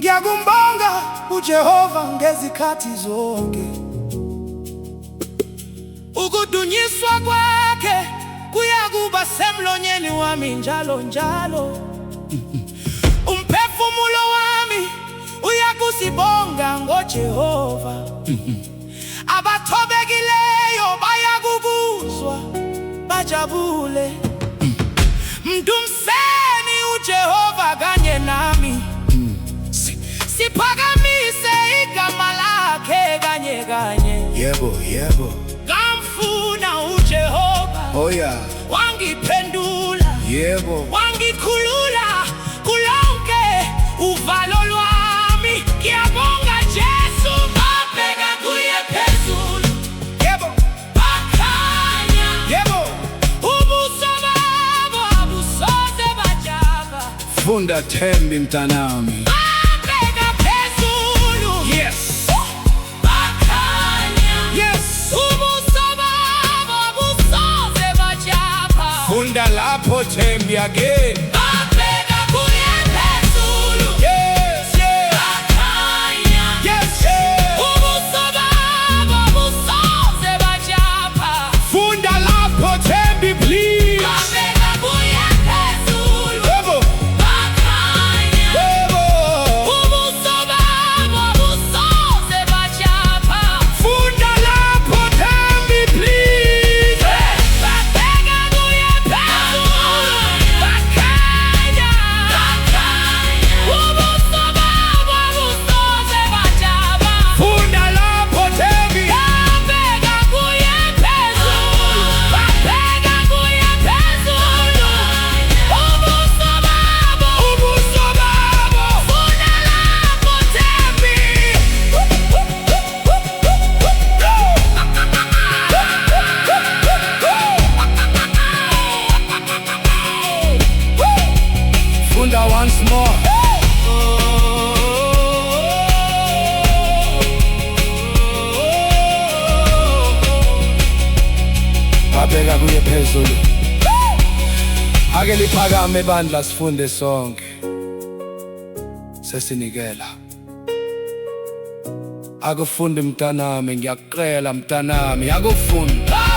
Ngiyakumbonga uJehova ngezikhathi zonke. Ukudunyiswa kwakhe kuyakuba semlonyeni wami njalo njalo. Umphefumulo wami uyakusibonga ngoJehova. Abathobekileyo bayakubuzwa bajabule. Mdumseni uJehova kanye nami. Siphakamise igama lakhe kanye kanye. Yebo, yebo. Ngamfuna uJehova. Oh yeah. Wangiphendula. Yebo. Wangikhulula kulonke uvalo lwami. Ngiyabonga Jesu babheka kuye phezulu. Yebo. Bakhanya. Yebo. Ubuso babo abusoze bajaba. Funda Thembi mntanami. Funda lapho Thembi again. Babheka kuye phezulu. Yes, yes. Bakhanya. Yes, yes. Ubuso babo abusoze bajapha. Funda lapho Thembi, please. Babheka kuye phezulu. Yebo. Bakhanya. Yebo. Ubuso babo abusoze bajapha. Funda lapho Thembi, please. Babheka kuye phezulu. Bakhanya. Ubuso babo abusoze bajapha. Funda lapho Thembi. Babheka kuye phezulu. Babheka kuye phezulu. Ubuso babo. Ubuso babo. Funda lapho Thembi. Funda once more. Babheka kuye phezulu. Ake liphakame bandla sifunde sonke. Sesinikela. Akufunde mntanami, ngiyakucela mntanami, akufunda.